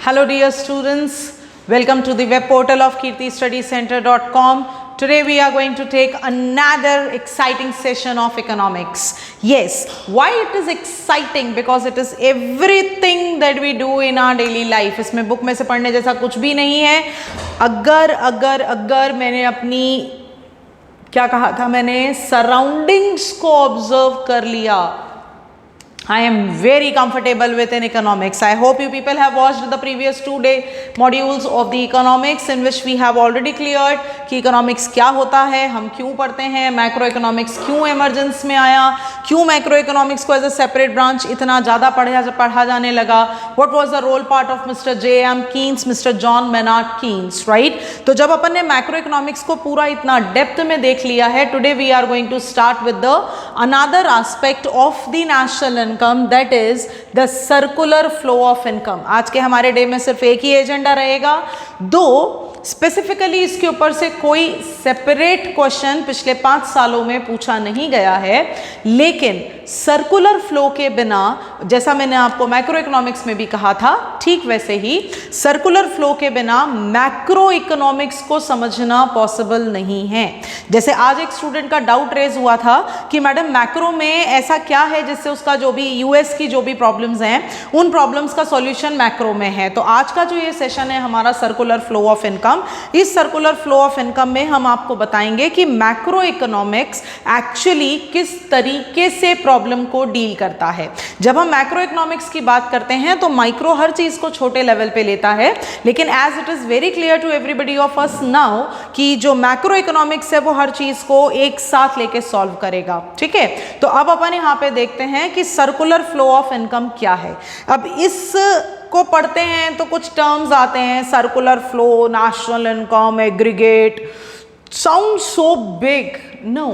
Hello dear students, welcome to the web portal of KirtiStudyCenter.com. Today we are going to take another exciting session of economics. Yes, why it is exciting? Because it is everything that we do in our daily life. इसमें book में से पढ़ने जैसा कुछ भी नहीं है. अगर मैंने अपनी क्या कहा था, मैंने सराउंडिंग्स को ऑब्जर्व कर लिया, I am very comfortable with in economics. I hope you people have watched the previous 2-day modules of the economics in which we have already cleared कि economics क्या होता है, हम क्यों पढ़ते हैं, macro economics क्यों emergence में आया, क्यों macro economics को as a separate branch इतना ज़्यादा पढ़ा जाने लगा, what was the role part of Mr. J.M. Keynes, Mr. John Maynard Keynes, right? तो जब अपन ने macro economics को पूरा इतना डेप्थ में देख लिया है, today we are going to start with the another aspect of the national income, that is the circular flow of income. आज के हमारे डे में सिर्फ एक ही एजेंडा रहेगा, दो स्पेसिफिकली इसके ऊपर से कोई सेपरेट क्वेश्चन पिछले 5 सालों में पूछा नहीं गया है, लेकिन सर्कुलर फ्लो के बिना, जैसा मैंने आपको मैक्रो इकोनॉमिक्स में भी कहा था, ठीक वैसे ही सर्कुलर फ्लो के बिना मैक्रो इकोनॉमिक्स को समझना पॉसिबल नहीं है. जैसे आज एक स्टूडेंट का डाउट रेज हुआ था कि मैडम मैक्रो में ऐसा क्या है जिससे उसका जो भी यूएस की जो भी प्रॉब्लम्स हैं उन प्रॉब्लम्स का सॉल्यूशन मैक्रो में है. तो आज का जो ये सेशन है हमारा सर्कुलर फ्लो ऑफ इनकम, इस सर्कुलर फ्लो ऑफ इनकम में हम आपको बताएंगे कि मैक्रो इकोनॉमिक्स एक्चुअली किस तरीके से प्रॉब्लम को डील करता है. जब हम मैक्रो इकोनॉमिक्स की बात करते हैं तो माइक्रो हर चीज को छोटे लेवल पे लेता है, लेकिन as it is very clear to everybody of us now कि जो मैक्रो इकोनॉमिक्स है वो हर चीज को एक साथ लेके सॉल्व करेगा. ठीक है, तो अब अपन यहाँ पे देखते हैं कि सर्कुलर फ्लो ऑफ इनकम क्या है. अब इस को पढ़ते हैं तो कुछ टर्म्स आते हैं, circular flow, national income, aggregate, sound so big. No,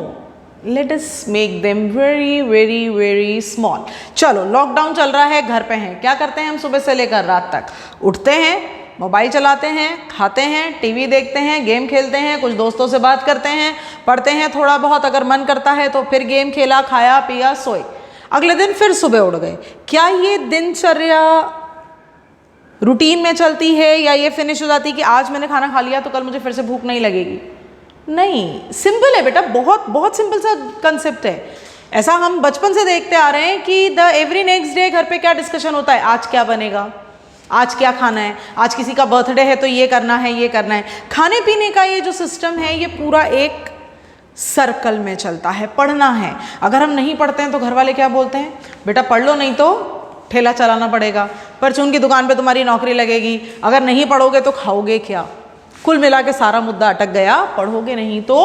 let us make them very very very small. चलो, लॉकडाउन चल रहा है, घर पे हैं, क्या करते हैं हम सुबह से लेकर रात तक? उठते हैं, मोबाइल चलाते हैं, खाते हैं, टीवी देखते हैं, गेम खेलते हैं, कुछ दोस्तों से बात करते हैं, पढ़ते हैं थोड़ा बहुत, अगर मन करता है तो फिर गेम खेला, खाया पिया, सोए, अगले दिन फिर सुबह उठ गए. क्या ये दिनचर्या रूटीन में चलती है या ये फिनिश हो जाती है कि आज मैंने खाना खा लिया तो कल मुझे फिर से भूख नहीं लगेगी? नहीं, सिंपल है बेटा, बहुत बहुत सिंपल सा कंसेप्ट है. ऐसा हम बचपन से देखते आ रहे हैं कि द एवरी नेक्स्ट डे घर पे क्या डिस्कशन होता है, आज क्या बनेगा, आज क्या खाना है, आज किसी का बर्थडे है तो ये करना है, ये करना है. खाने पीने का ये जो सिस्टम है ये पूरा एक सर्कल में चलता है. पढ़ना है, अगर हम नहीं पढ़ते हैं तो घर वाले क्या बोलते हैं, बेटा पढ़ लो नहीं तो ठेला चलाना पड़ेगा, परचून की दुकान पे तुम्हारी नौकरी लगेगी, अगर नहीं पढ़ोगे तो खाओगे क्या. कुल मिला के सारा मुद्दा अटक गया, पढ़ोगे नहीं तो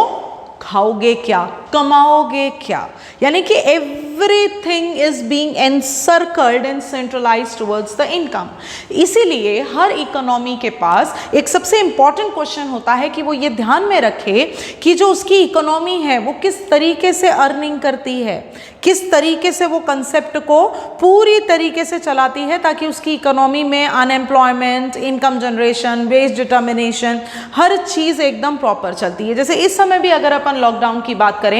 खाओगे क्या, कमाओगे क्या. यानी कि everything is being encircled and centralised towards the income. इसीलिए हर इकोनॉमी के पास एक सबसे इंपॉर्टेंट क्वेश्चन होता है कि वो ये ध्यान में रखे कि जो उसकी इकोनॉमी है वो किस तरीके से अर्निंग करती है, किस तरीके से वो कंसेप्ट को पूरी तरीके से चलाती है, ताकि उसकी इकोनॉमी में unemployment, income generation, wage determination, हर चीज़ एकदम प्रॉपर चलती है. जैसे इस समय भी अगर अपन लॉकडाउन की बात करें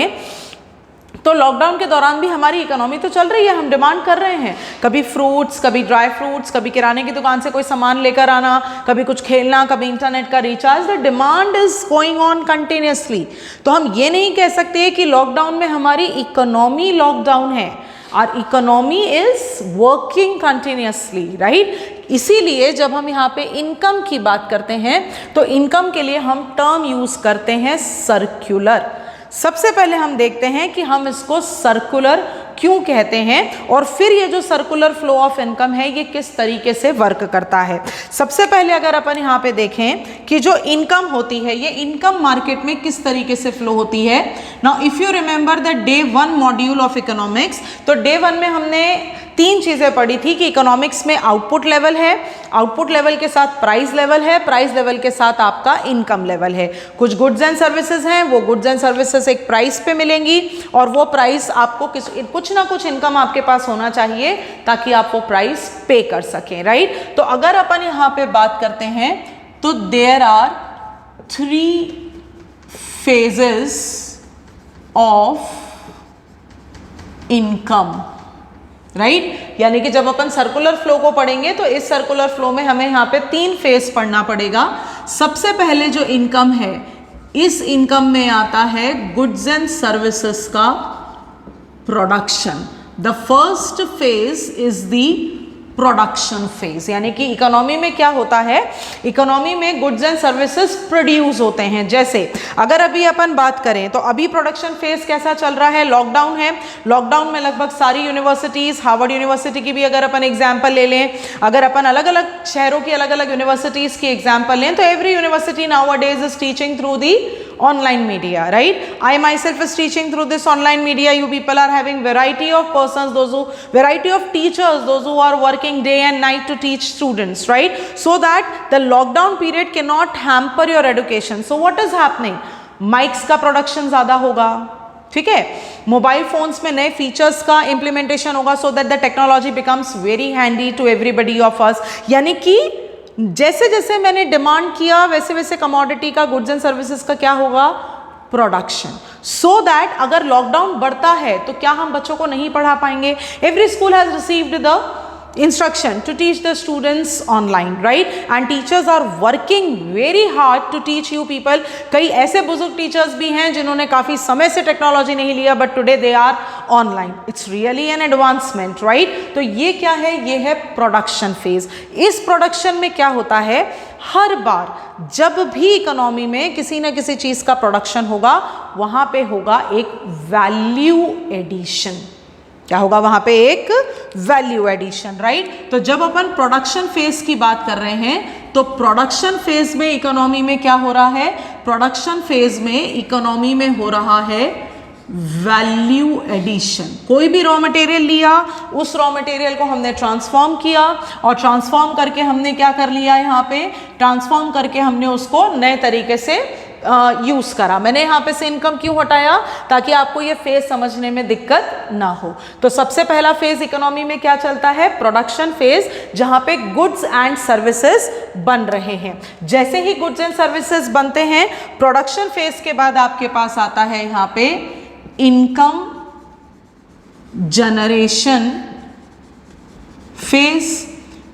तो लॉकडाउन के दौरान भी हमारी इकोनॉमी तो चल रही है, हम डिमांड कर रहे हैं, कभी फ्रूट्स, कभी ड्राई फ्रूट्स, कभी किराने की दुकान से कोई सामान लेकर आना, कभी कुछ खेलना, कभी इंटरनेट का recharge. The demand is going on continuously. तो हम ये नहीं कह सकते कि लॉकडाउन में हमारी इकोनॉमी लॉकडाउन है. Our economy is working continuously, right. इसीलिए जब हम यहाँ पे इनकम की बात करते हैं तो इनकम के लिए हम टर्म यूज करते हैं सर्कुलर. सबसे पहले हम देखते हैं कि हम इसको सर्कुलर क्यों कहते हैं और फिर ये जो सर्कुलर फ्लो ऑफ इनकम है ये किस तरीके से वर्क करता है. सबसे पहले अगर अपन यहाँ पे देखें कि जो इनकम होती है ये इनकम मार्केट में किस तरीके से फ्लो होती है. Now if you remember the day 1 module of economics, तो डे 1 में हमने 3 चीज़ें पढ़ी थी कि इकोनॉमिक्स में आउटपुट लेवल है, आउटपुट लेवल के साथ प्राइस लेवल है, प्राइस लेवल के साथ आपका इनकम लेवल है. कुछ गुड्स एंड सर्विसेज हैं, वो गुड्स एंड सर्विसेज एक प्राइस पे मिलेंगी और वो प्राइस आपको कुछ ना कुछ इनकम आपके पास होना चाहिए ताकि आप वो प्राइस पे कर सकें, राइट. तो अगर अपन यहाँ पे बात करते हैं तो there are 3 phases of income. Right यानी कि जब अपन सर्कुलर फ्लो को पढ़ेंगे तो इस सर्कुलर फ्लो में हमें यहाँ पे 3 फेज पढ़ना पड़ेगा। सबसे पहले जो इनकम है, इस इनकम में आता है गुड्स एंड सर्विसेज का production. The first phase is the production phase, यानी कि इकोनॉमी में क्या होता है, इकोनॉमी में गुड्स एंड सर्विसेज प्रोड्यूस होते हैं। जैसे अगर अभी अपन बात करें तो अभी प्रोडक्शन फेज कैसा चल रहा है, लॉकडाउन है, लॉकडाउन में लगभग सारी यूनिवर्सिटीज, हार्वर्ड यूनिवर्सिटी की भी अगर अपन एग्जाम्पल ले लें, अगर अपन अलग अलग शहरों की अलग अलग यूनिवर्सिटीज की एग्जाम्पल लें तो every university now a days is teaching through the online media, right? I myself is teaching through this online media. You people are having variety of persons, variety of teachers, those who are working day and night to teach students, right? So that the lockdown period cannot hamper your education. So what is happening? Mics का production ज़्यादा होगा, ठीक है, mobile phones में नए features का implementation होगा, so that the technology becomes very handy to everybody of us. यानी कि जैसे जैसे मैंने डिमांड किया वैसे वैसे कमोडिटी का, गुड्स एंड सर्विसेज का क्या होगा, प्रोडक्शन। सो दैट अगर लॉकडाउन बढ़ता है तो क्या हम बच्चों को नहीं पढ़ा पाएंगे? Every school has received the instruction to teach the students online, right? And teachers are working very hard to teach you people. कई ऐसे बुजुर्ग टीचर्स भी हैं जिन्होंने काफ़ी समय से टेक्नोलॉजी नहीं लिया, but today they are online. It's really an advancement, right? तो ये क्या है, ये है प्रोडक्शन फेज। इस प्रोडक्शन में क्या होता है, हर बार जब भी इकोनॉमी में किसी न किसी चीज़ का प्रोडक्शन होगा वहाँ पे होगा एक वैल्यू एडिशन। क्या होगा वहां पे, एक वैल्यू एडिशन, राइट? तो जब अपन प्रोडक्शन फेज की बात कर रहे हैं तो प्रोडक्शन फेज में इकोनॉमी में क्या हो रहा है, प्रोडक्शन फेज में इकोनॉमी में हो रहा है वैल्यू एडिशन। कोई भी रॉ मटेरियल लिया, उस रॉ मटेरियल को हमने ट्रांसफॉर्म किया और ट्रांसफॉर्म करके हमने क्या कर लिया, यहाँ पे ट्रांसफॉर्म करके हमने उसको नए तरीके से यूज़ करा। मैंने यहाँ पे से इनकम क्यों हटाया, ताकि आपको ये फेज समझने में दिक्कत ना हो। तो सबसे पहला फेज इकोनॉमी में क्या चलता है, प्रोडक्शन फेज, जहाँ पे गुड्स एंड सर्विसेज बन रहे हैं। जैसे ही गुड्स एंड सर्विसेज बनते हैं, प्रोडक्शन फेज के बाद आपके पास आता है यहाँ पे इनकम जनरेशन फेज।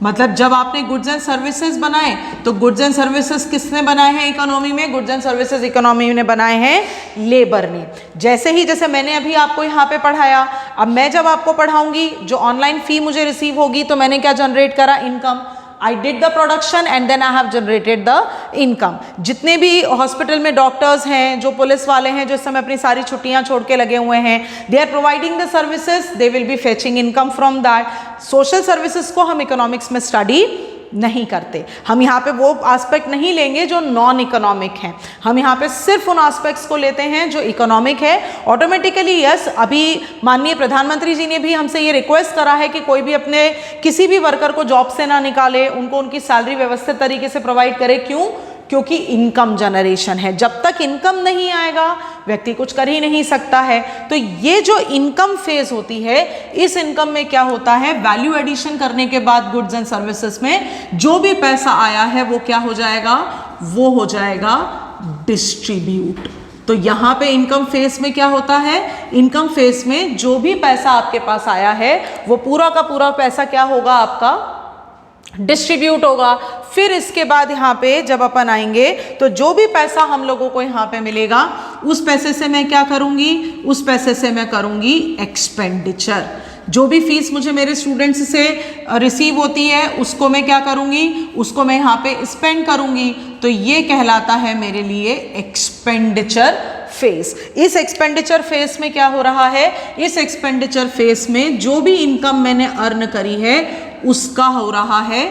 मतलब जब आपने गुड्स एंड सर्विसेज बनाए तो गुड्स एंड सर्विसेज किसने बनाए हैं इकोनॉमी में, गुड्स एंड सर्विसेज इकोनॉमी ने बनाए हैं लेबर ने। जैसे मैंने अभी आपको यहाँ पे पढ़ाया, अब मैं जब आपको पढ़ाऊंगी, जो ऑनलाइन फी मुझे रिसीव होगी, तो मैंने क्या जनरेट करा, income. I did the production and then I have generated the income. जितने भी हॉस्पिटल में डॉक्टर्स हैं, जो पुलिस वाले हैं, जो इस समय अपनी सारी छुट्टियां छोड़ के लगे हुए हैं, they are providing the services, they will be fetching income from that. Social services को हम इकोनॉमिक्स में स्टडी नहीं करते। हम यहाँ पे वो एस्पेक्ट नहीं लेंगे जो नॉन इकोनॉमिक हैं, हम यहाँ पे सिर्फ उन एस्पेक्ट्स को लेते हैं जो इकोनॉमिक है। ऑटोमेटिकली यस, अभी माननीय प्रधानमंत्री जी ने भी हमसे ये रिक्वेस्ट करा है कि कोई भी अपने किसी भी वर्कर को जॉब से ना निकाले, उनको उनकी सैलरी व्यवस्थित तरीके से प्रोवाइड करे। क्यों? क्योंकि इनकम जनरेशन है। जब तक इनकम नहीं आएगा व्यक्ति कुछ कर ही नहीं सकता है। तो ये जो इनकम फेज होती है, इस इनकम में क्या होता है, वैल्यू एडिशन करने के बाद गुड्स एंड सर्विसेज में जो भी पैसा आया है वो क्या हो जाएगा, वो हो जाएगा डिस्ट्रीब्यूट। तो यहाँ पे इनकम फेज में क्या होता है, इनकम फेज में जो भी पैसा आपके पास आया है वो पूरा का पूरा पैसा क्या होगा, आपका डिस्ट्रीब्यूट होगा। फिर इसके बाद यहाँ पे जब अपन आएंगे तो जो भी पैसा हम लोगों को यहाँ पे मिलेगा, उस पैसे से मैं क्या करूँगी, उस पैसे से मैं करूँगी एक्सपेंडिचर। जो भी फीस मुझे मेरे स्टूडेंट्स से रिसीव होती है उसको मैं क्या करूँगी, उसको मैं यहाँ पे स्पेंड करूँगी। तो ये कहलाता है मेरे लिए एक्सपेंडिचर फेज। इस एक्सपेंडिचर फेज में क्या हो रहा है, इस एक्सपेंडिचर फेज में जो भी इनकम मैंने अर्न करी है उसका हो रहा है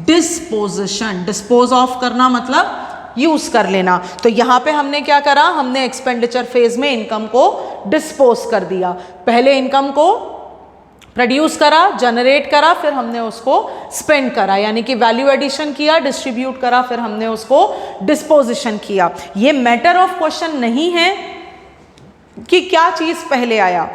डिस्पोजिशन। डिस्पोज ऑफ करना मतलब यूज कर लेना। तो यहाँ पे हमने क्या करा, हमने एक्सपेंडिचर फेज में इनकम को डिस्पोज कर दिया। पहले इनकम को प्रोड्यूस करा, जनरेट करा, फिर हमने उसको स्पेंड करा, यानी कि वैल्यू एडिशन किया, डिस्ट्रीब्यूट करा, फिर हमने उसको डिस्पोजिशन किया। ये मैटर ऑफ क्वेश्चन नहीं है कि क्या चीज पहले आया।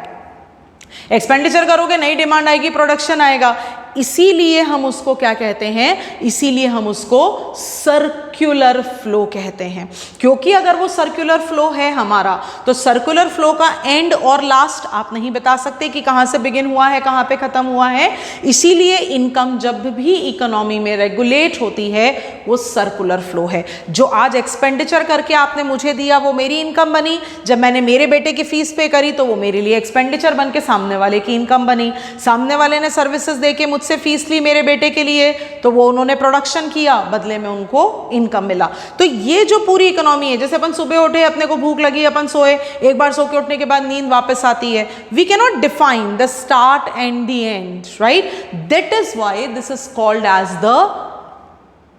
एक्सपेंडिचर करोगे नई डिमांड आएगी, प्रोडक्शन आएगा। इसीलिए हम उसको क्या कहते हैं, इसीलिए हम उसको सर्कुलर सर्कुलर फ्लो कहते हैं, क्योंकि अगर वो सर्कुलर फ्लो है हमारा तो सर्कुलर फ्लो का एंड और लास्ट आप नहीं बता सकते कि कहाँ से बिगिन हुआ है कहाँ पे खत्म हुआ है। इसीलिए इनकम जब भी इकोनॉमी में रेगुलेट होती है वो सर्कुलर फ्लो है। जो आज एक्सपेंडिचर करके आपने मुझे दिया वो मेरी इनकम बनी, जब मैंने मेरे बेटे की फीस पे करी तो वो मेरे लिए एक्सपेंडिचर बन के सामने वाले की इनकम बनी। सामने वाले ने सर्विसेज देके मुझसे फीस ली मेरे बेटे के लिए तो वो उन्होंने प्रोडक्शन किया, बदले में उनको इनकम मिला। तो ये जो पूरी इकोनॉमी है, जैसे अपन सुबह उठे, अपने को भूख लगी, अपन सोए, एक बार सो के उठने के बाद नींद वापस आती है। We can not define the start and the end, right? That is why this is called as the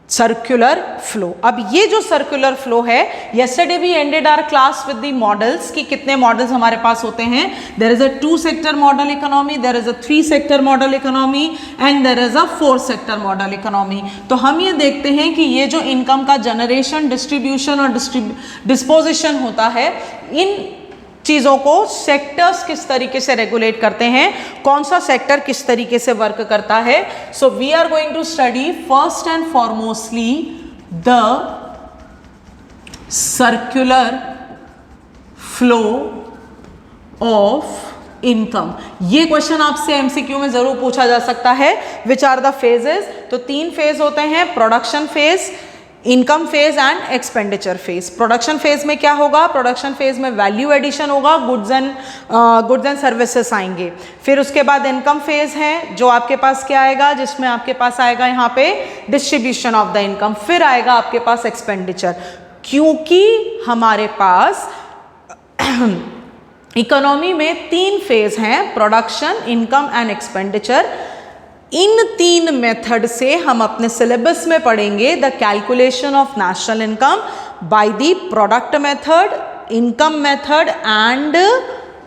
circular flow. अब ये जो सर्कुलर फ्लो है, yesterday we ended our class with the models कि कितने मॉडल्स हमारे पास होते हैं। there is a 2 sector model economy, there is a 3 sector model economy and there is a 4 sector model economy। तो हम ये देखते हैं कि ये जो इनकम का जनरेशन, डिस्ट्रीब्यूशन और डिस्पोजिशन होता है, इन चीज़ों को सेक्टर्स किस तरीके से रेगुलेट करते हैं, कौन सा सेक्टर किस तरीके से वर्क करता है। So we are going to study first and foremostly the circular flow of income. ये क्वेश्चन आपसे एमसीक्यू में जरूर पूछा जा सकता है। Which are the phases? तो 3 फेज होते हैं, production phase, income phase and expenditure phase. Production phase में क्या होगा? प्रोडक्शन फेज में वैल्यू एडिशन होगा, गुड्स एंड सर्विसेज आएंगे। फिर उसके बाद इनकम फेज है, जो आपके पास क्या आएगा, जिसमें आपके पास आएगा यहाँ पे डिस्ट्रीब्यूशन ऑफ द इनकम। फिर आएगा आपके पास एक्सपेंडिचर। क्योंकि हमारे पास इकोनॉमी में 3 फेज हैं, production, income and expenditure. In 3 method से हम अपने सिलेबस में पढ़ेंगे the calculation of national income by the product method, income method and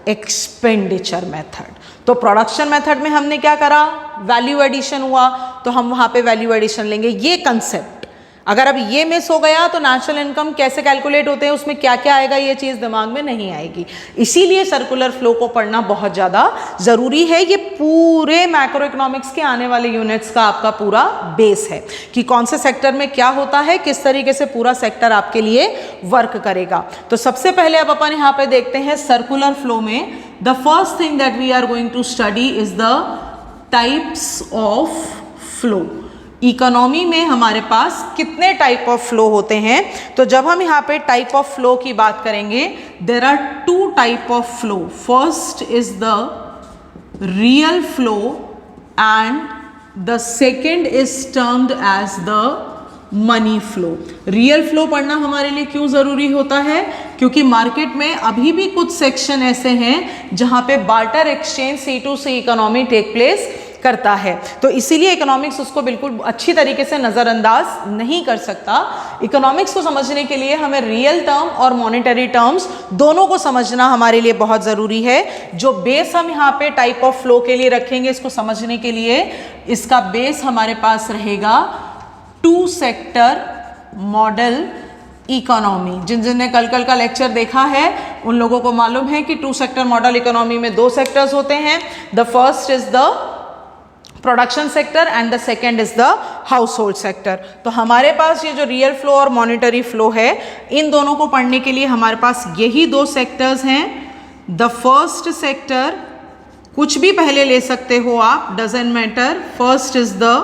expenditure method. तो प्रोडक्शन मेथड में हमने क्या करा? वैल्यू एडिशन हुआ, तो हम वहां पे वैल्यू एडिशन लेंगे। ये कंसेप्ट अगर अब ये मिस हो गया तो नेशनल इनकम कैसे कैलकुलेट होते हैं, उसमें क्या क्या आएगा, ये चीज़ दिमाग में नहीं आएगी। इसीलिए सर्कुलर फ्लो को पढ़ना बहुत ज़्यादा ज़रूरी है। ये पूरे मैक्रो इकोनॉमिक्स के आने वाले यूनिट्स का आपका पूरा बेस है कि कौन से सेक्टर में क्या होता है, किस तरीके से पूरा सेक्टर आपके लिए वर्क करेगा। तो सबसे पहले अब अपन यहाँ पे देखते हैं सर्कुलर फ्लो में the first thing that we are going to study is the types of flow. Economy में हमारे पास कितने टाइप ऑफ फ्लो होते हैं? तो जब हम यहाँ पे टाइप ऑफ फ्लो की बात करेंगे, there are 2 type of flow. First is the real flow and the second is termed as the money flow. Real flow पढ़ना हमारे लिए क्यों जरूरी होता है? क्योंकि मार्केट में अभी भी कुछ सेक्शन ऐसे हैं जहां पे barter exchange, C2C economy take place करता है। तो इसीलिए इकोनॉमिक्स उसको बिल्कुल अच्छी तरीके से नज़रअंदाज नहीं कर सकता। इकोनॉमिक्स को समझने के लिए हमें रियल टर्म और मॉनेटरी टर्म्स दोनों को समझना हमारे लिए बहुत ज़रूरी है। जो बेस हम यहाँ पे टाइप ऑफ फ्लो के लिए रखेंगे, इसको समझने के लिए इसका बेस हमारे पास रहेगा 2 सेक्टर मॉडल इकोनॉमी। जिन ने कल का लेक्चर देखा है उन लोगों को मालूम है कि 2 सेक्टर मॉडल इकोनॉमी में 2 सेक्टर्स होते हैं। The first is the production sector and the second is the house hold sector. तो हमारे पास ये जो रियल फ्लो और मॉनेटरी फ्लो है, इन दोनों को पढ़ने के लिए हमारे पास यही 2 सेक्टर्स हैं। द फर्स्ट सेक्टर, कुछ भी पहले ले सकते हो आप, doesn't matter. First is the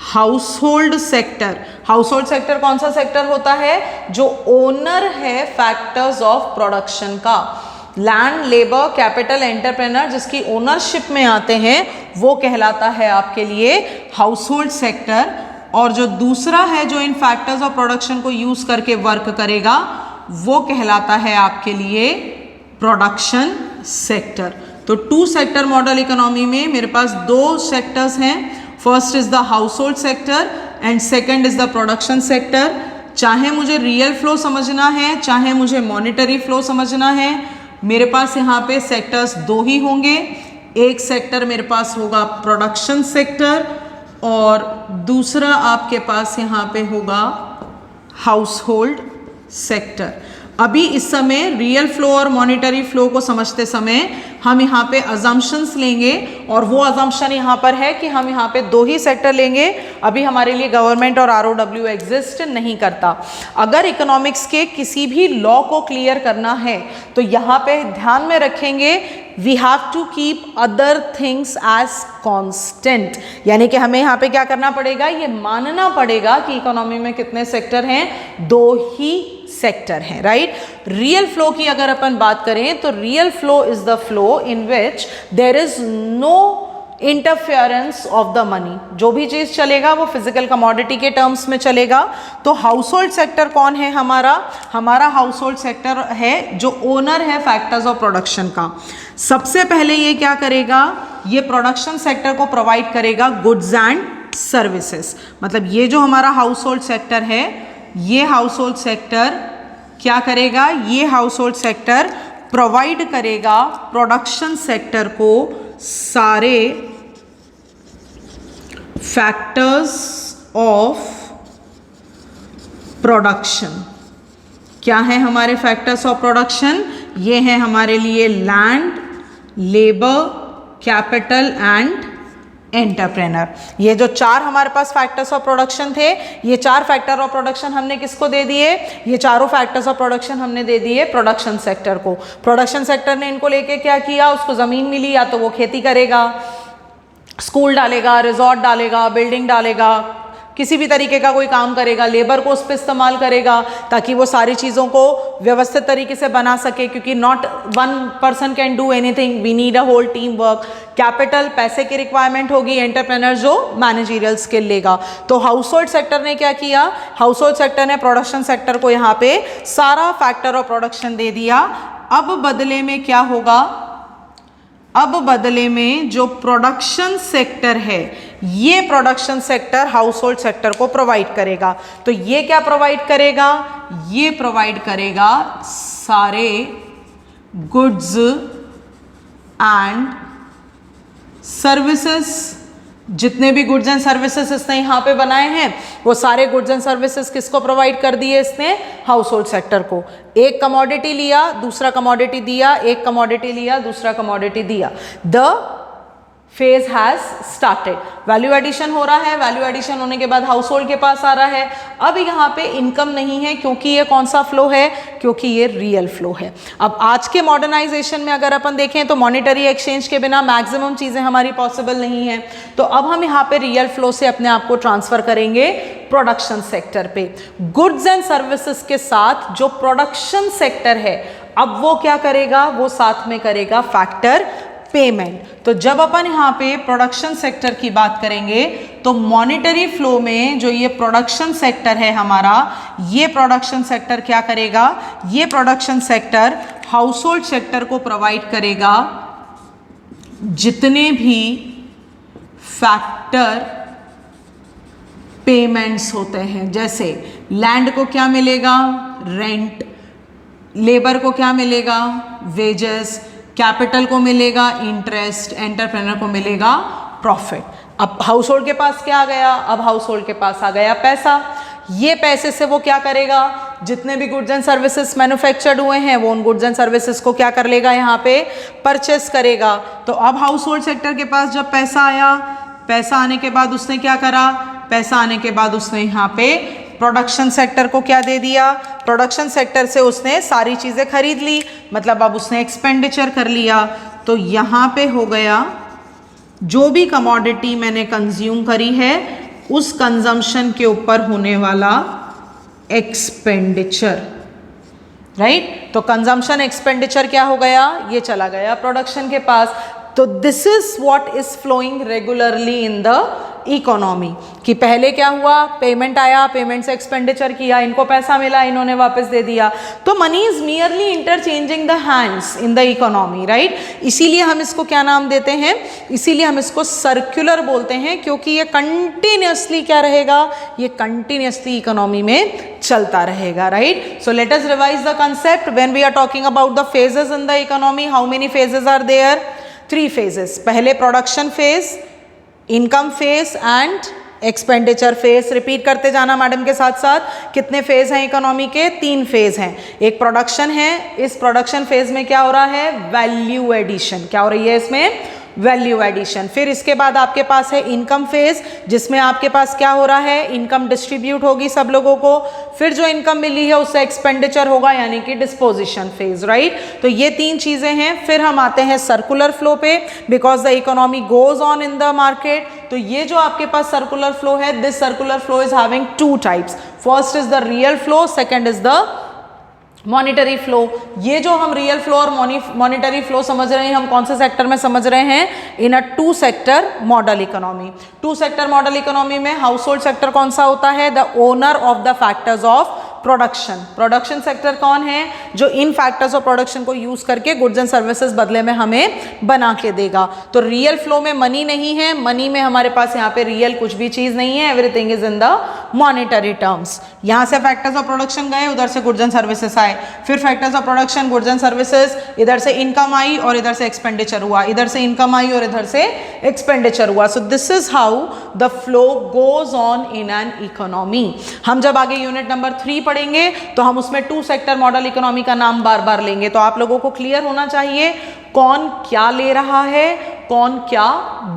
house hold sector. House hold sector कौन सा सेक्टर होता है? जो ओनर है फैक्टर्स ऑफ प्रोडक्शन का। लैंड, लेबर, कैपिटल, एंटरप्रेनर जिसकी ओनरशिप में आते हैं वो कहलाता है आपके लिए हाउस होल्ड सेक्टर। और जो दूसरा है जो इन फैक्टर्स ऑफ प्रोडक्शन को यूज करके वर्क करेगा वो कहलाता है आपके लिए प्रोडक्शन सेक्टर। तो 2 सेक्टर मॉडल इकोनॉमी में मेरे पास 2 सेक्टर्स हैं। First is the house hold sector and second is the production sector. चाहे मुझे रियल फ्लो समझना है, चाहे मुझे मॉनेटरी फ्लो समझना है, मेरे पास यहाँ पे सेक्टर्स 2 ही होंगे। एक सेक्टर मेरे पास होगा प्रोडक्शन सेक्टर और दूसरा आपके पास यहाँ पे होगा हाउस होल्ड सेक्टर। अभी इस समय रियल फ्लो और मॉनिटरी फ्लो को समझते समय हम यहाँ पे अजम्पशंस लेंगे, और वो अजम्पशन यहाँ पर है कि हम यहाँ पे 2 ही सेक्टर लेंगे। अभी हमारे लिए गवर्नमेंट और ROW एग्जिस्ट नहीं करता। अगर इकोनॉमिक्स के किसी भी लॉ को क्लियर करना है तो यहाँ पे ध्यान में रखेंगे we have to keep other things as constant, यानी कि हमें यहाँ पे क्या करना पड़ेगा, ये मानना पड़ेगा कि इकोनॉमी में कितने सेक्टर हैं, 2 ही सेक्टर हैं, राइट। रियल फ्लो की अगर अपन बात करें तो real flow is the flow in which there is no interference of the money. जो भी चीज चलेगा वो फिजिकल कमोडिटी के टर्म्स में चलेगा। तो हाउस होल्ड सेक्टर कौन है हमारा हाउस होल्ड सेक्टर है जो ओनर है फैक्टर्स ऑफ प्रोडक्शन का। सबसे पहले ये क्या करेगा, ये प्रोडक्शन सेक्टर को प्रोवाइड करेगा गुड्स एंड सर्विसेज। मतलब ये जो हमारा हाउस होल्ड सेक्टर है, ये हाउस होल्ड सेक्टर क्या करेगा, ये हाउस होल्ड सेक्टर प्रोवाइड करेगा प्रोडक्शन सेक्टर को सारे फैक्टर्स ऑफ प्रोडक्शन। क्या है हमारे फैक्टर्स ऑफ प्रोडक्शन, ये है हमारे लिए land, labour, capital and entrepreneur. ये जो 4 हमारे पास फैक्टर्स ऑफ प्रोडक्शन थे, ये 4 फैक्टर ऑफ प्रोडक्शन हमने किसको दे दिए, ये चारों फैक्टर्स ऑफ प्रोडक्शन हमने दे दिए प्रोडक्शन सेक्टर को। प्रोडक्शन सेक्टर ने इनको लेके क्या किया, उसको जमीन मिली, या तो वो खेती करेगा, स्कूल डालेगा, रिजॉर्ट डालेगा, बिल्डिंग डालेगा, किसी भी तरीके का कोई काम करेगा, लेबर को उस पर इस्तेमाल करेगा ताकि वो सारी चीज़ों को व्यवस्थित तरीके से बना सके, क्योंकि not one person can do anything, we need a whole team work. Capital, पैसे की रिक्वायरमेंट होगी, एंटरप्रेनर जो मैनेजरियल स्किल लेगा। तो हाउस होल्ड सेक्टर ने क्या किया, हाउस होल्ड सेक्टर ने प्रोडक्शन सेक्टर को यहाँ पे सारा फैक्टर ऑफ प्रोडक्शन दे दिया। अब बदले में क्या होगा, अब बदले में जो प्रोडक्शन सेक्टर है, ये production sector house hold sector को प्रोवाइड करेगा। तो ये क्या प्रोवाइड करेगा, ये प्रोवाइड करेगा सारे गुड्स एंड सर्विसेज। जितने भी गुड्स एंड सर्विसेज इसने यहाँ पे बनाए हैं, वो सारे गुड्स एंड सर्विसेज किसको प्रोवाइड कर दिए इसने, हाउस होल्ड सेक्टर को। एक कमोडिटी लिया, दूसरा कमोडिटी दिया, एक कमोडिटी लिया, दूसरा कमोडिटी दिया। The phase has started, value addition हो रहा है, वैल्यू एडिशन होने के बाद हाउस होल्ड के पास आ रहा है। अब यहाँ पे इनकम नहीं है, क्योंकि ये कौन सा फ्लो है, क्योंकि ये रियल फ्लो है। अब आज के मॉडर्नाइजेशन में अगर अपन देखें तो मॉनेटरी एक्सचेंज के बिना मैक्सिमम चीज़ें हमारी पॉसिबल नहीं है। तो अब हम यहाँ पे रियल फ्लो से अपने आप को ट्रांसफर करेंगे प्रोडक्शन सेक्टर पे। गुड्स एंड सर्विसेज के साथ जो प्रोडक्शन सेक्टर है, अब वो क्या करेगा, वो साथ में करेगा फैक्टर पेमेंट। तो जब अपन यहाँ पे प्रोडक्शन सेक्टर की बात करेंगे तो मॉनेटरी फ्लो में जो ये प्रोडक्शन सेक्टर है हमारा, ये प्रोडक्शन सेक्टर क्या करेगा, ये production sector house hold sector को प्रोवाइड करेगा जितने भी फैक्टर पेमेंट्स होते हैं। जैसे लैंड को क्या मिलेगा, रेंट, लेबर को क्या मिलेगा, वेजेस, कैपिटल को मिलेगा इंटरेस्ट, एंटरप्रेनर को मिलेगा प्रॉफिट। अब हाउस होल्ड के पास क्या आ गया, अब हाउस होल्ड के पास आ गया पैसा। ये पैसे से वो क्या करेगा, जितने भी गुड्स एंड सर्विसेज मैन्युफैक्चर्ड हुए हैं वो उन गुड्स एंड सर्विसेज को क्या कर लेगा, यहाँ पे परचेस करेगा। तो अब हाउस होल्ड सेक्टर के पास जब पैसा आया, पैसा आने के बाद उसने क्या करा, पैसा आने के बाद उसने यहाँ पे प्रोडक्शन सेक्टर को क्या दे दिया, प्रोडक्शन सेक्टर से उसने सारी चीज़ें खरीद ली, मतलब अब उसने एक्सपेंडिचर कर लिया। तो यहाँ पे हो गया जो भी कमोडिटी मैंने कंज्यूम करी है उस कंजम्पशन के ऊपर होने वाला एक्सपेंडिचर, राइट। तो कंजम्पशन एक्सपेंडिचर क्या हो गया, ये चला गया प्रोडक्शन के पास। तो this is what is flowing regularly in the economy. कि पहले क्या हुआ, पेमेंट आया, पेमेंट से एक्सपेंडिचर किया, इनको पैसा मिला, इन्होंने वापस दे दिया। तो money is merely interchanging the hands in the economy, right. इसीलिए हम इसको क्या नाम देते हैं, इसीलिए हम इसको सर्कुलर बोलते हैं, क्योंकि ये कंटिन्यूसली क्या रहेगा, ये कंटिन्यूसली इकोनॉमी में चलता रहेगा, right. So let us revise the concept when we are talking about the phases in the economy. How many phases are there, 3 phases। पहले production phase, income phase and expenditure phase, repeat करते जाना madam के साथ साथ। कितने phase हैं economy के? 3 phase हैं। एक प्रोडक्शन है, इस प्रोडक्शन फेज में क्या हो रहा है? Value addition. क्या हो रही है इसमें? Value addition. फिर इसके बाद आपके पास है इनकम फेज, जिसमें आपके पास क्या हो रहा है? इनकम डिस्ट्रीब्यूट होगी सब लोगों को। फिर जो इनकम मिली है उससे एक्सपेंडिचर होगा, यानी कि डिस्पोजिशन फेज, राइट। तो ये 3 चीजें हैं। फिर हम आते हैं सर्कुलर फ्लो पे, because the economy goes on in the market. तो ये जो आपके पास सर्कुलर फ्लो है, this circular flow is having 2 types. First is the real flow, second is the monetary flow. ये जो हम रियल फ्लो और मॉनिटरी फ्लो समझ रहे हैं, हम कौन से सेक्टर में समझ रहे हैं? इन अ 2 sector model economy. 2 sector model economy में हाउस होल्ड सेक्टर कौन सा होता है? The owner of the factors of production. Production sector कौन है? जो इन फैक्टर्स ऑफ प्रोडक्शन को यूज करके गुड्स एंड सर्विसेज बदले में हमें बना के देगा। तो रियल फ्लो में मनी नहीं है, मनी में हमारे पास यहाँ पे रियल कुछ भी चीज नहीं है, everything is in the monetary terms. यहाँ से फैक्टर्स ऑफ प्रोडक्शन गए, उधर से गुड्स एंड सर्विसेज आए, फिर factors of production, goods and services, इधर से इनकम आई और इधर से एक्सपेंडिचर हुआ, इधर से इनकम आई और इधर से एक्सपेंडिचर हुआ। So this is how the flow goes on in an economy. हम जब आगे यूनिट नंबर 3 पढ़ेंगे तो हम उसमें 2 सेक्टर मॉडल इकोनॉमी का नाम बार बार लेंगे। तो आप लोगों को क्लियर होना चाहिए कौन क्या ले रहा है, कौन क्या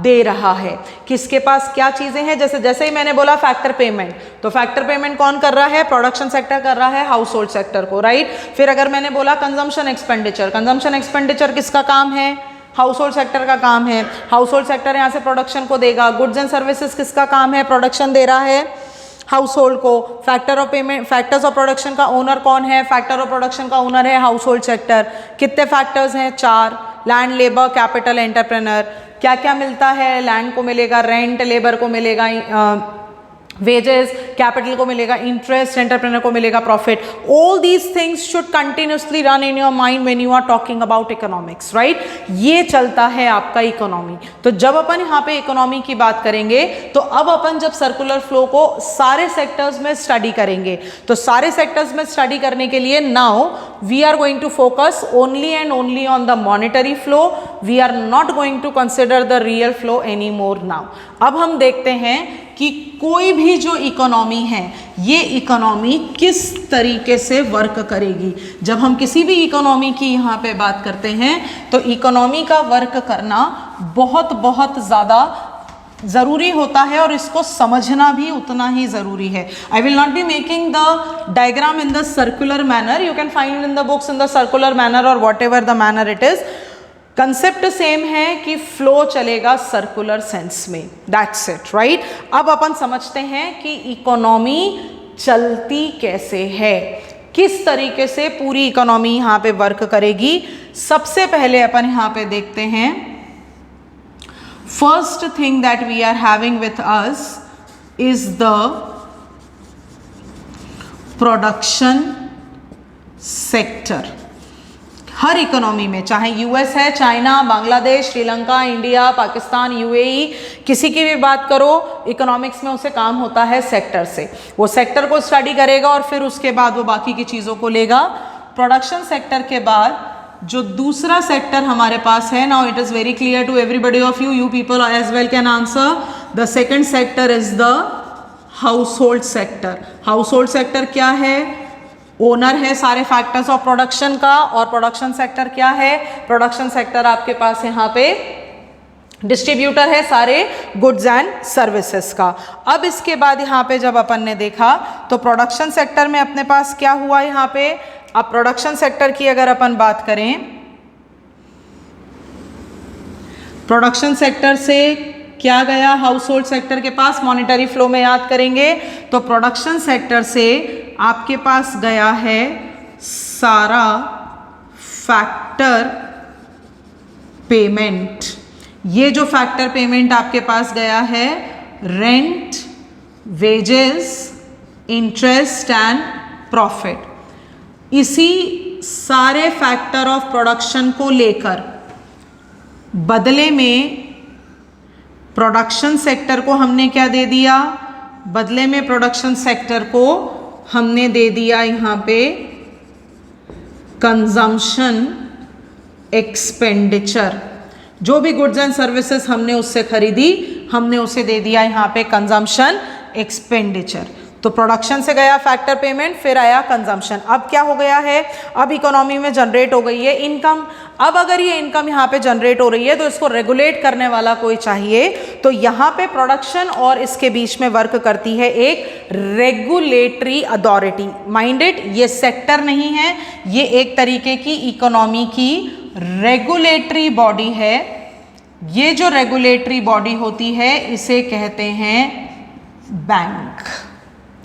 दे रहा है, किसके पास क्या चीजें हैं। जैसे ही मैंने बोला फैक्टर पेमेंट, तो फैक्टर पेमेंट कौन कर रहा है? प्रोडक्शन सेक्टर कर रहा है हाउस होल्ड सेक्टर को, राइट। फिर अगर मैंने बोला कंजम्पशन एक्सपेंडिचर, कंजम्पशन एक्सपेंडिचर किसका काम है? हाउस होल्ड सेक्टर का काम है। हाउस होल्ड सेक्टर यहाँ से प्रोडक्शन को देगा। गुड्स एंड सर्विसेज किसका काम है? प्रोडक्शन दे रहा है हाउस होल्ड को। Factor of payment, factors of production का ओनर कौन है? फैक्टर ऑफ प्रोडक्शन का ओनर है हाउस होल्ड सेक्टर। कितने फैक्टर्स हैं? 4। Land, labour, capital, entrepreneur. क्या क्या मिलता है? लैंड को मिलेगा रेंट, लेबर को मिलेगा वेजेस, कैपिटल को मिलेगा इंटरेस्ट, एंटरप्रेन्योर को मिलेगा profit. All these things should continuously run in your mind when you are talking about economics, right. ये चलता है आपका इकोनॉमी। तो जब अपन यहाँ पे इकोनॉमी की बात करेंगे, तो अब अपन जब सर्कुलर फ्लो को सारे सेक्टर्स में स्टडी करेंगे, तो सारे सेक्टर्स में स्टडी करने के लिए now we are going to focus only and only on the monetary flow. We are not going to consider the real flow any more now. अब हम देखते हैं कि कोई भी जो इकोनॉमी है, ये इकोनॉमी किस तरीके से वर्क करेगी। जब हम किसी भी इकोनॉमी की यहाँ पे बात करते हैं, तो इकोनॉमी का वर्क करना बहुत बहुत ज़्यादा ज़रूरी होता है और इसको समझना भी उतना ही ज़रूरी है। I will not be making the diagram in the circular manner, you can find in the books in the circular manner और whatever the manner it is. Concept same है कि फ्लो चलेगा सर्कुलर सेंस में, that's it, right. अब अपन समझते हैं कि इकोनॉमी चलती कैसे है, किस तरीके से पूरी इकोनॉमी यहाँ पे वर्क करेगी। सबसे पहले अपन यहाँ पे देखते हैं, first thing that we are having with us is the production sector. हर इकोनॉमी में, चाहे यूएस है, China, Bangladesh, Sri Lanka, India, Pakistan, UAE, किसी की भी बात करो, इकोनॉमिक्स में उसे काम होता है सेक्टर से। वो सेक्टर को स्टडी करेगा और फिर उसके बाद वो बाकी की चीज़ों को लेगा। प्रोडक्शन सेक्टर के बाद जो दूसरा सेक्टर हमारे पास है, now it is very clear to everybody of you, you people as well can answer. The second sector is the house hold sector. House hold sector क्या है? ओनर है सारे फैक्टर्स ऑफ प्रोडक्शन का। और production sector क्या है? Production sector आपके पास यहाँ पे डिस्ट्रीब्यूटर है सारे गुड्स एंड सर्विसेज का। अब इसके बाद यहाँ पे जब अपन ने देखा, तो प्रोडक्शन सेक्टर में अपने पास क्या हुआ यहाँ पे। अब प्रोडक्शन सेक्टर की अगर अपन बात करें, प्रोडक्शन सेक्टर से क्या गया हाउस होल्ड सेक्टर के पास, मॉनिटरी फ्लो में याद करेंगे तो प्रोडक्शन सेक्टर से आपके पास गया है सारा फैक्टर पेमेंट। ये जो फैक्टर पेमेंट आपके पास गया है, rent, wages, interest and profit, इसी सारे फैक्टर ऑफ प्रोडक्शन को लेकर बदले में प्रोडक्शन सेक्टर को हमने क्या दे दिया, बदले में प्रोडक्शन सेक्टर को हमने दे दिया यहाँ पे कंजम्पशन एक्सपेंडिचर। जो भी गुड्स एंड सर्विसेज हमने उससे खरीदी हमने उसे दे दिया यहाँ पे कंजम्पशन एक्सपेंडिचर। तो प्रोडक्शन से गया फैक्टर पेमेंट, फिर आया कंजम्पशन। अब क्या हो गया है, अब इकोनॉमी में जनरेट हो गई है इनकम। अब अगर ये इनकम यहाँ पे जनरेट हो रही है तो इसको रेगुलेट करने वाला कोई चाहिए। तो यहाँ पे प्रोडक्शन और इसके बीच में वर्क करती है एक रेगुलेटरी अथॉरिटी। माइंड इट, ये सेक्टर नहीं है, ये एक तरीके की इकोनॉमी की रेगुलेटरी बॉडी है। ये जो रेगुलेटरी बॉडी होती है इसे कहते हैं बैंक।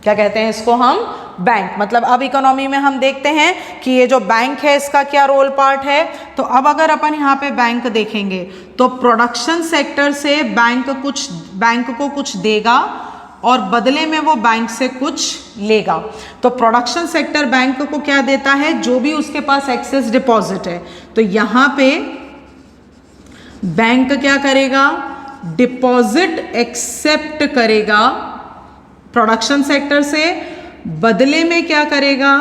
क्या कहते हैं इसको हम, बैंक। मतलब अब इकोनॉमी में हम देखते हैं कि ये जो बैंक है इसका क्या रोल पार्ट है। तो अब अगर अपन यहाँ पे बैंक देखेंगे तो प्रोडक्शन सेक्टर से बैंक को कुछ देगा और बदले में वो बैंक से कुछ लेगा। तो प्रोडक्शन सेक्टर बैंक को क्या देता है, जो भी उसके पास एक्सेस डिपॉजिट है। तो यहाँ पे बैंक क्या करेगा, डिपॉजिट एक्सेप्ट करेगा प्रोडक्शन सेक्टर से, बदले में क्या करेगा,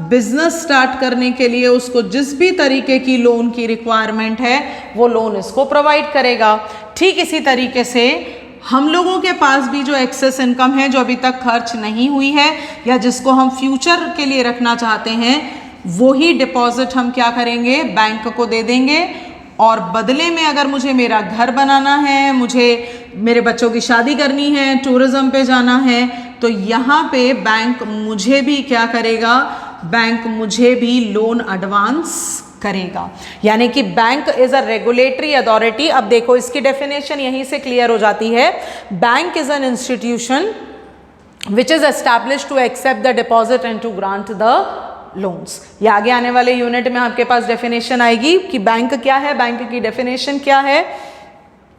बिजनेस स्टार्ट करने के लिए उसको जिस भी तरीके की लोन की रिक्वायरमेंट है वो लोन इसको प्रोवाइड करेगा। ठीक इसी तरीके से हम लोगों के पास भी जो एक्सेस इनकम है, जो अभी तक खर्च नहीं हुई है या जिसको हम फ्यूचर के लिए रखना चाहते हैं, वही डिपॉजिट हम क्या करेंगे, बैंक को दे देंगे। और बदले में अगर मुझे मेरा घर बनाना है, मुझे मेरे बच्चों की शादी करनी है, टूरिज्म पे जाना है, तो यहाँ पे बैंक मुझे भी क्या करेगा, बैंक मुझे भी लोन एडवांस करेगा। यानी कि bank is a regulatory authority. अब देखो इसकी डेफिनेशन यहीं से क्लियर हो जाती है। Bank is an institution which is established to accept the deposit and to grant the loans. ये आगे आने वाले यूनिट में आपके पास डेफिनेशन आएगी कि बैंक क्या है, बैंक की डेफिनेशन क्या है।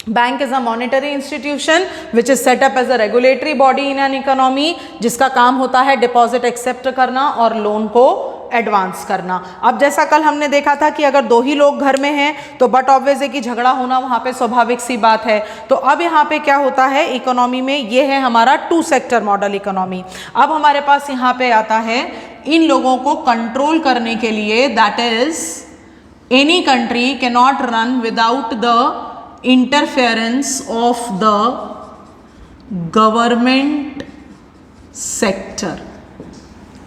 Bank is a monetary institution which is set up as a regulatory body in an economy, जिसका काम होता है डिपॉजिट एक्सेप्ट करना और लोन को एडवांस करना। अब जैसा कल हमने देखा था कि अगर दो ही लोग घर में हैं तो बट ऑब्वियस है कि झगड़ा होना वहाँ पे स्वाभाविक सी बात है। तो अब यहाँ पे क्या होता है इकोनॉमी में, ये है हमारा 2 सेक्टर मॉडल इकोनॉमी। अब हमारे पास यहाँ पे आता है इन लोगों को कंट्रोल करने के लिए, that is any country can not run without the interference of the government sector.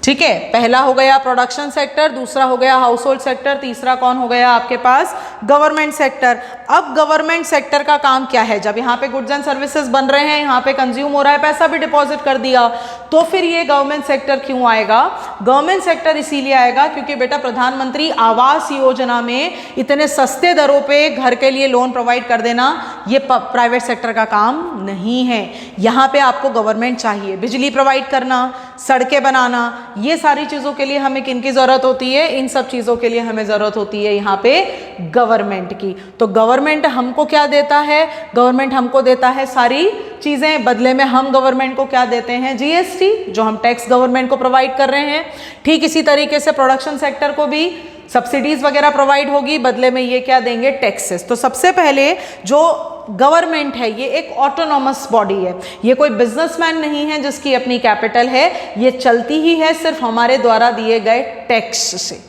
ठीक है, पहला हो गया प्रोडक्शन सेक्टर, दूसरा हो गया हाउस होल्ड सेक्टर, तीसरा कौन हो गया आपके पास, गवर्नमेंट सेक्टर। अब गवर्नमेंट सेक्टर का काम क्या है, जब यहाँ पे गुड्स एंड सर्विसेज बन रहे हैं, यहाँ पे कंज्यूम हो रहा है, पैसा भी डिपॉजिट कर दिया, तो फिर ये गवर्नमेंट सेक्टर क्यों आएगा। गवर्नमेंट सेक्टर इसीलिए आएगा क्योंकि बेटा प्रधानमंत्री आवास योजना में इतने सस्ते दरों पे घर के लिए लोन प्रोवाइड कर देना ये प्राइवेट सेक्टर का काम नहीं है। यहाँ पे आपको गवर्नमेंट चाहिए, बिजली प्रोवाइड करना, सड़कें बनाना, ये सारी चीज़ों के लिए हमें किनकी ज़रूरत होती है, इन सब चीज़ों के लिए हमें ज़रूरत होती है यहाँ पे गवर्नमेंट की। तो गवर्नमेंट हमको क्या देता है, गवर्नमेंट हमको देता है सारी चीज़ें, बदले में हम गवर्नमेंट को क्या देते हैं, जीएसटी, जो हम टैक्स गवर्नमेंट को प्रोवाइड कर रहे हैं। ठीक इसी तरीके से प्रोडक्शन सेक्टर को भी सब्सिडीज वगैरह प्रोवाइड होगी, बदले में ये क्या देंगे, टैक्सेस। तो सबसे पहले जो गवर्नमेंट है ये एक ऑटोनॉमस बॉडी है, ये कोई बिजनेसमैन नहीं है जिसकी अपनी कैपिटल है, ये चलती ही है सिर्फ हमारे द्वारा दिए गए टैक्स से।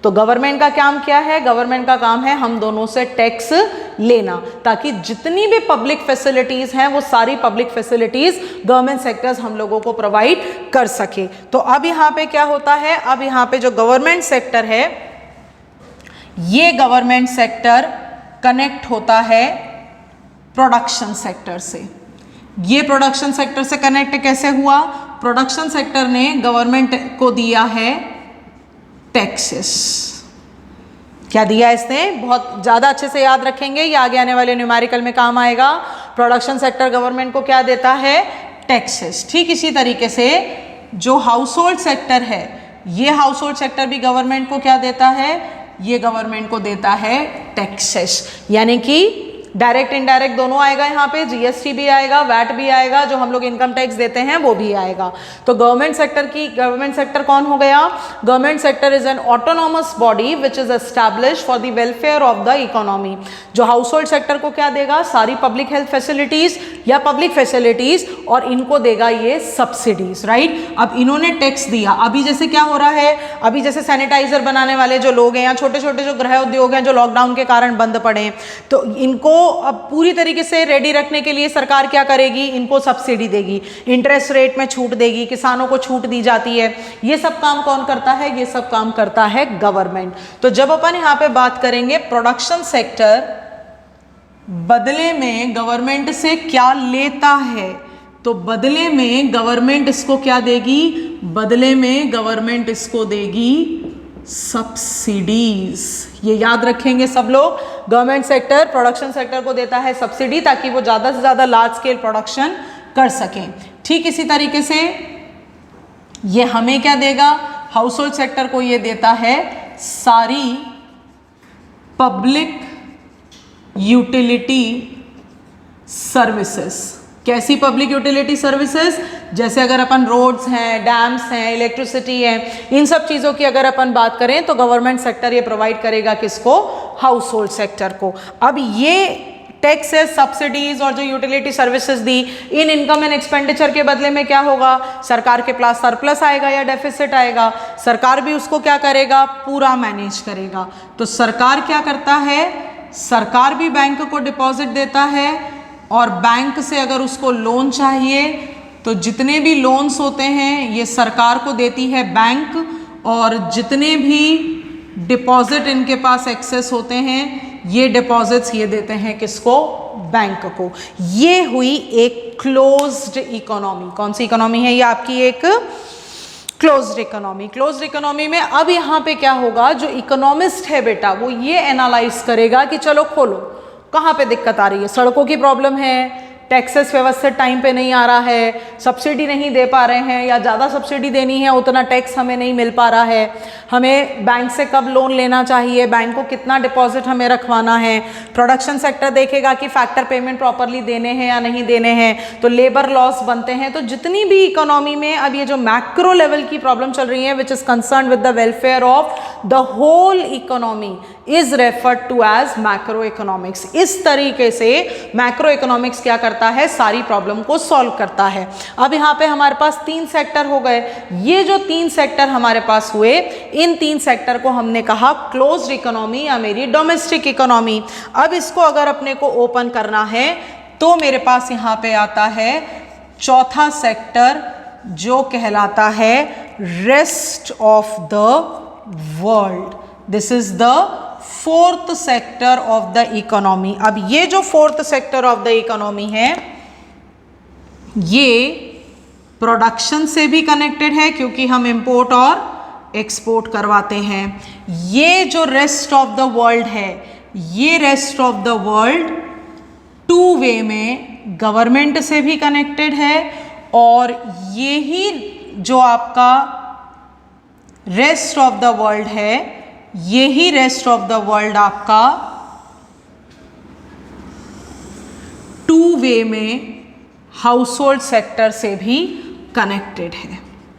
तो गवर्नमेंट का काम क्या है, गवर्नमेंट का काम है हम दोनों से टैक्स लेना, ताकि जितनी भी पब्लिक फैसिलिटीज हैं वो सारी पब्लिक फैसिलिटीज गवर्नमेंट सेक्टर्स हम लोगों को प्रोवाइड कर सके। तो अब यहाँ पे क्या होता है, अब यहाँ पे जो गवर्नमेंट सेक्टर है, ये गवर्नमेंट सेक्टर कनेक्ट होता है प्रोडक्शन सेक्टर से। ये प्रोडक्शन सेक्टर से कनेक्ट कैसे हुआ, प्रोडक्शन सेक्टर ने गवर्नमेंट को दिया है टैक्सेस। क्या दिया इसने, बहुत ज़्यादा अच्छे से याद रखेंगे, ये आगे आने वाले न्यूमेरिकल में काम आएगा। प्रोडक्शन सेक्टर गवर्नमेंट को क्या देता है, टैक्सेस। ठीक इसी तरीके से जो हाउस होल्ड सेक्टर है, ये हाउस होल्ड सेक्टर भी गवर्नमेंट को क्या देता है, ये गवर्नमेंट को देता है टैक्सेस। यानी कि डायरेक्ट इनडायरेक्ट दोनों आएगा, यहाँ पे जीएसटी भी आएगा, वैट भी आएगा, जो हम लोग इनकम टैक्स देते हैं वो भी आएगा। तो गवर्नमेंट सेक्टर कौन हो गया, government sector is an autonomous body which is established for the welfare of the economy. जो हाउस होल्ड सेक्टर को क्या देगा, सारी पब्लिक हेल्थ फैसिलिटीज या पब्लिक फैसिलिटीज, और इनको देगा ये सब्सिडीज, राइट। अब इन्होंने टैक्स दिया, अभी जैसे क्या हो रहा है, अभी जैसे सैनिटाइजर बनाने वाले जो लोग हैं या छोटे छोटे जो गृह उद्योग हैं जो लॉकडाउन के कारण बंद पड़े हैं, तो इनको अब पूरी तरीके से रेडी रखने के लिए सरकार क्या करेगी, इनको सब्सिडी देगी, इंटरेस्ट रेट में छूट देगी, किसानों को छूट दी जाती है। ये सब काम कौन करता है, ये सब काम करता है गवर्नमेंट। तो जब अपन यहाँ पे बात करेंगे प्रोडक्शन सेक्टर बदले में गवर्नमेंट से क्या लेता है, तो बदले में गवर्नमेंट इसको क्या देगी, बदले में गवर्नमेंट इसको देगी सब्सिडीज। ये याद रखेंगे सब लोग, गवर्नमेंट सेक्टर प्रोडक्शन सेक्टर को देता है सब्सिडी ताकि वो ज़्यादा से ज़्यादा लार्ज स्केल प्रोडक्शन कर सकें। ठीक इसी तरीके से ये हमें क्या देगा, हाउस होल्ड सेक्टर को ये देता है सारी पब्लिक यूटिलिटी सर्विसेज। कैसी पब्लिक यूटिलिटी सर्विसेज, जैसे अगर अपन रोड्स हैं, डैम्स हैं, इलेक्ट्रिसिटी है, इन सब चीज़ों की अगर अपन बात करें तो गवर्नमेंट सेक्टर ये प्रोवाइड करेगा किसको, हाउस होल्ड सेक्टर को। अब ये टैक्सेस, सब्सिडीज और जो utility services the, in income and expenditure के बदले में क्या होगा, सरकार के पास सरप्लस आएगा या डेफिसिट आएगा, सरकार भी उसको क्या करेगा, पूरा मैनेज करेगा। तो सरकार क्या करता है, सरकार भी बैंक को डिपॉजिट देता है और बैंक से अगर उसको लोन चाहिए तो जितने भी लोन्स होते हैं ये सरकार को देती है बैंक, और जितने भी डिपॉजिट इनके पास एक्सेस होते हैं ये डिपॉजिट्स ये देते हैं किसको, बैंक को। ये हुई एक क्लोज्ड इकोनॉमी। कौन सी इकोनॉमी है ये आपकी, एक क्लोज्ड इकोनॉमी। क्लोज्ड इकोनॉमी में अब यहाँ पे क्या होगा, जो इकोनॉमिस्ट है बेटा वो ये एनालाइज करेगा कि चलो खोलो, कहाँ पे दिक्कत आ रही है, सड़कों की प्रॉब्लम है, टैक्सेस व्यवस्थित टाइम पे नहीं आ रहा है, सब्सिडी नहीं दे पा रहे हैं या ज़्यादा सब्सिडी देनी है उतना टैक्स हमें नहीं मिल पा रहा है, हमें बैंक से कब लोन लेना चाहिए, बैंक को कितना डिपॉजिट हमें रखवाना है। प्रोडक्शन सेक्टर देखेगा कि फैक्टर पेमेंट प्रॉपरली देने हैं या नहीं देने हैं, तो लेबर लॉस बनते हैं। तो जितनी भी इकोनॉमी में अब ये जो मैक्रो लेवल की प्रॉब्लम चल रही है which is concern with the welfare of the whole economy is referred to as macro economics. इस तरीके से मैक्रो इकोनॉमिक्स क्या करता है, सारी प्रॉब्लम को सॉल्व करता है। अब यहाँ पे हमारे पास 3 सेक्टर हो गए। ये जो 3 सेक्टर हमारे पास हुए, इन 3 सेक्टर को हमने कहा क्लोज्ड इकोनॉमी या मेरी डोमेस्टिक इकोनॉमी। अब इसको अगर अपने को ओपन करना है तो मेरे पास यहाँ पे आता है चौथा सेक्टर जो कहलाता है rest of the world. This is the 4th sector of the economy. अब ये जो 4th sector of the economy है ये प्रोडक्शन से भी कनेक्टेड है क्योंकि हम इंपोर्ट और एक्सपोर्ट करवाते हैं। ये जो रेस्ट ऑफ द वर्ल्ड है, ये रेस्ट ऑफ द वर्ल्ड 2 वे में गवर्नमेंट से भी कनेक्टेड है, और यही जो आपका रेस्ट ऑफ द वर्ल्ड है, यही रेस्ट ऑफ द वर्ल्ड आपका 2 वे में हाउस होल्ड सेक्टर से भी कनेक्टेड है।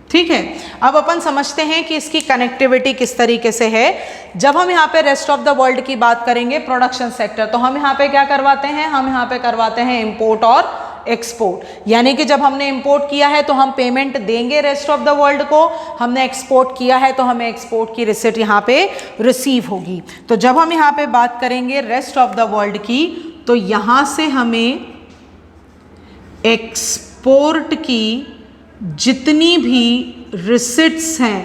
ठीक है, अब अपन समझते हैं कि इसकी कनेक्टिविटी किस तरीके से है। जब हम यहाँ पे रेस्ट ऑफ द वर्ल्ड की बात करेंगे प्रोडक्शन सेक्टर, तो हम यहाँ पे क्या करवाते हैं, हम यहाँ पे करवाते हैं इंपोर्ट और एक्सपोर्ट। यानी कि जब हमने इंपोर्ट किया है तो हम पेमेंट देंगे रेस्ट ऑफ द वर्ल्ड को, हमने एक्सपोर्ट किया है तो हमें एक्सपोर्ट की रिसिप्ट यहाँ पे रिसीव होगी। तो जब हम यहाँ पे बात करेंगे रेस्ट ऑफ द वर्ल्ड की, तो यहाँ से हमें एक्सपोर्ट की जितनी भी रिसिट्स हैं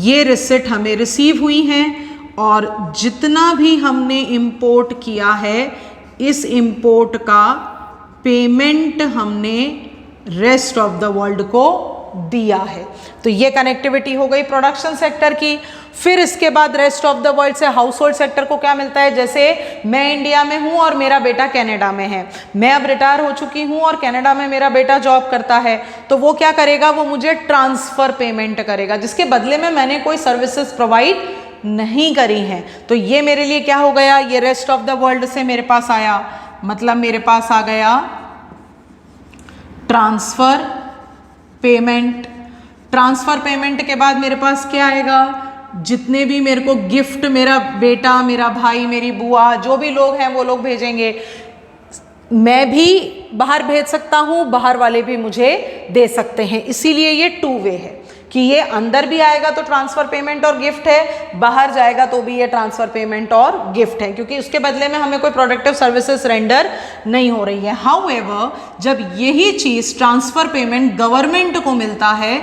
ये रिसिट हमें रिसीव हुई हैं, और जितना भी हमने इंपोर्ट किया है इस इंपोर्ट का पेमेंट हमने रेस्ट ऑफ द वर्ल्ड को दिया है। तो ये कनेक्टिविटी हो गई प्रोडक्शन सेक्टर की। फिर इसके बाद रेस्ट ऑफ द वर्ल्ड से हाउस होल्ड सेक्टर को क्या मिलता है, जैसे मैं इंडिया में हूँ और मेरा बेटा कनाडा में है, मैं अब रिटायर हो चुकी हूँ और कनाडा में मेरा बेटा जॉब करता है, तो वो क्या करेगा, वो मुझे ट्रांसफ़र पेमेंट करेगा जिसके बदले में मैंने कोई सर्विसेज प्रोवाइड नहीं करी हैं। तो ये मेरे लिए क्या हो गया, ये रेस्ट ऑफ द वर्ल्ड से मेरे पास आया, मतलब मेरे पास आ गया ट्रांसफ़र पेमेंट। ट्रांसफ़र पेमेंट के बाद मेरे पास क्या आएगा, जितने भी मेरे को गिफ्ट मेरा बेटा, मेरा भाई, मेरी बुआ, जो भी लोग हैं वो लोग भेजेंगे, मैं भी बाहर भेज सकता हूँ, बाहर वाले भी मुझे दे सकते हैं, इसीलिए ये 2 वे है। कि ये अंदर भी आएगा तो ट्रांसफर पेमेंट और गिफ्ट है, बाहर जाएगा तो भी ये ट्रांसफर पेमेंट और गिफ्ट है, क्योंकि उसके बदले में हमें कोई प्रोडक्टिव सर्विसेज रेंडर नहीं हो रही है। हाउएवर जब यही चीज ट्रांसफर पेमेंट गवर्नमेंट को मिलता है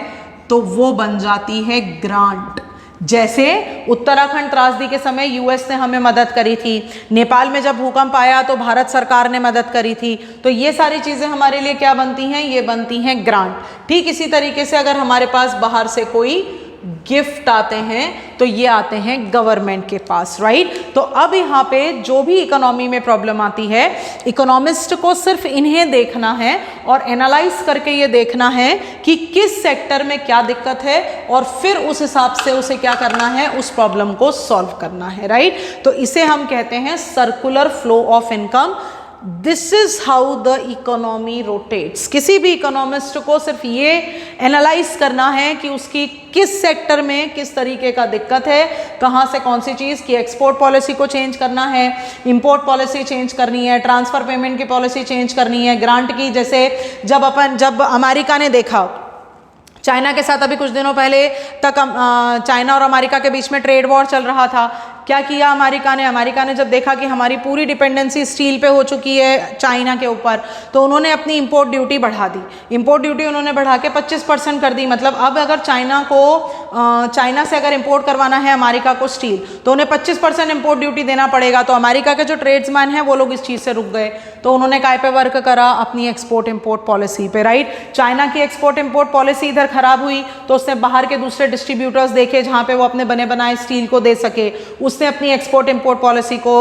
तो वो बन जाती है ग्रांट। जैसे उत्तराखंड त्रासदी के समय यूएस ने हमें मदद करी थी, नेपाल में जब भूकंप आया तो भारत सरकार ने मदद करी थी, तो ये सारी चीजें हमारे लिए क्या बनती हैं, ये बनती हैं ग्रांट। ठीक इसी तरीके से अगर हमारे पास बाहर से कोई गिफ्ट आते हैं तो ये आते हैं गवर्नमेंट के पास, राइट। तो अब यहाँ पे जो भी इकोनॉमी में प्रॉब्लम आती है, इकोनॉमिस्ट को सिर्फ इन्हें देखना है और एनालाइज करके ये देखना है कि किस सेक्टर में क्या दिक्कत है और फिर उस हिसाब से उसे क्या करना है, उस प्रॉब्लम को सॉल्व करना है, राइट। तो इसे हम कहते हैं circular flow of income. This is how the economy rotates. किसी भी इकोनॉमिस्ट को सिर्फ ये एनालाइज करना है कि उसकी किस सेक्टर में किस तरीके का दिक्कत है, कहाँ से कौन सी चीज़ की एक्सपोर्ट पॉलिसी को चेंज करना है, इंपोर्ट पॉलिसी चेंज करनी है, ट्रांसफर पेमेंट की पॉलिसी चेंज करनी है, ग्रांट की। जैसे जब अमेरिका ने देखा चाइना के साथ, अभी कुछ दिनों पहले तक चाइना और अमेरिका के बीच में ट्रेड वॉर चल रहा था, क्या किया अमेरिका ने जब देखा कि हमारी पूरी डिपेंडेंसी स्टील पे हो चुकी है चाइना के ऊपर, तो उन्होंने अपनी इंपोर्ट ड्यूटी बढ़ा दी। इंपोर्ट ड्यूटी उन्होंने बढ़ा के 25% कर दी। मतलब अब अगर चाइना से अगर इंपोर्ट करवाना है अमेरिका को स्टील, तो उन्हें 25% इंपोर्ट ड्यूटी देना पड़ेगा। तो अमेरिका के जो ट्रेड्समैन हैं वो लोग इस चीज़ से रुक गए, तो उन्होंने काय पे वर्क करा, अपनी एक्सपोर्ट इंपोर्ट पॉलिसी पे, राइट। चाइना की एक्सपोर्ट इंपोर्ट पॉलिसी इधर खराब हुई तो उसने बाहर के दूसरे डिस्ट्रीब्यूटर्स देखे जहाँ पे वो अपने बने बनाए स्टील को दे सके, उसने अपनी एक्सपोर्ट इंपोर्ट पॉलिसी को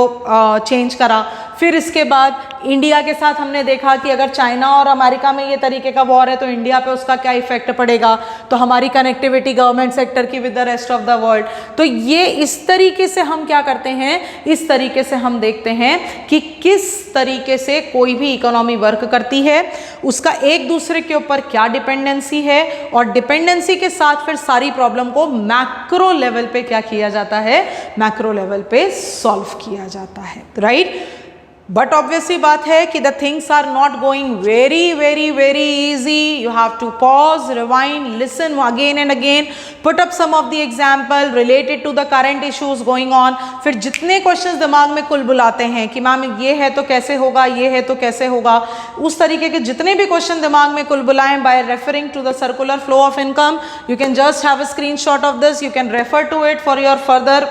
चेंज करा। फिर इसके बाद इंडिया के साथ हमने देखा कि अगर चाइना और अमेरिका में ये तरीके का वॉर है तो इंडिया पे उसका क्या इफेक्ट पड़ेगा, तो हमारी कनेक्टिविटी गवर्नमेंट सेक्टर की with the rest of the world. तो ये इस तरीके से हम क्या करते हैं, इस तरीके से हम देखते हैं कि किस तरीके से कोई भी इकोनॉमी वर्क करती है, उसका एक दूसरे के ऊपर क्या डिपेंडेंसी है, और डिपेंडेंसी के साथ फिर सारी प्रॉब्लम को मैक्रो लेवल पे क्या किया जाता है, मैक्रो लेवल पे सॉल्व किया जाता है, राइट। बट ऑब्वियसली बात है कि the things are not going very very very easy. You have to pause, rewind, listen again and again, put up some of the example related to the current issues going on. फिर जितने questions दिमाग में कुल बुलाते हैं कि ma'am ये है तो कैसे होगा, ये है तो कैसे होगा, उस तरीके के जितने भी क्वेश्चन दिमाग में कुल बुलाएं by referring to the circular flow of income, you can just have a screenshot of this, you can refer to it for your further.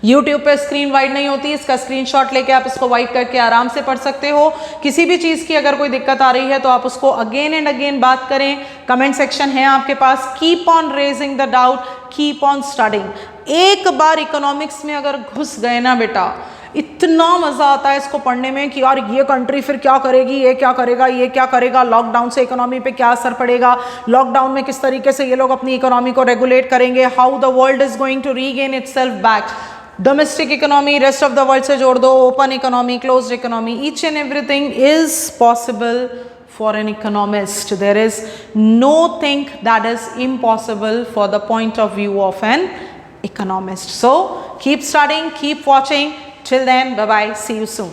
YouTube पे स्क्रीन वाइड नहीं होती, इसका स्क्रीनशॉट लेके आप इसको वाइड करके आराम से पढ़ सकते हो। किसी भी चीज़ की अगर कोई दिक्कत आ रही है तो आप उसको अगेन एंड अगेन बात करें, कमेंट सेक्शन है आपके पास। Keep on raising the doubt, keep on studying. एक बार इकोनॉमिक्स में अगर घुस गए ना बेटा, इतना मज़ा आता है इसको पढ़ने में कि यार ये कंट्री फिर क्या करेगी, ये क्या करेगा, ये क्या करेगा, लॉकडाउन से इकोनॉमी पे क्या असर पड़ेगा, लॉकडाउन में किस तरीके से ये लोग अपनी इकोनॉमी को रेगुलेट करेंगे, how the world is going to regain itself back. Domestic economy, rest of the world से जोड़ दो, open economy, closed economy, each and everything is possible for an economist. There is nothing that is impossible for the point of view of an economist. So keep studying, keep watching. Till then, bye bye, see you soon.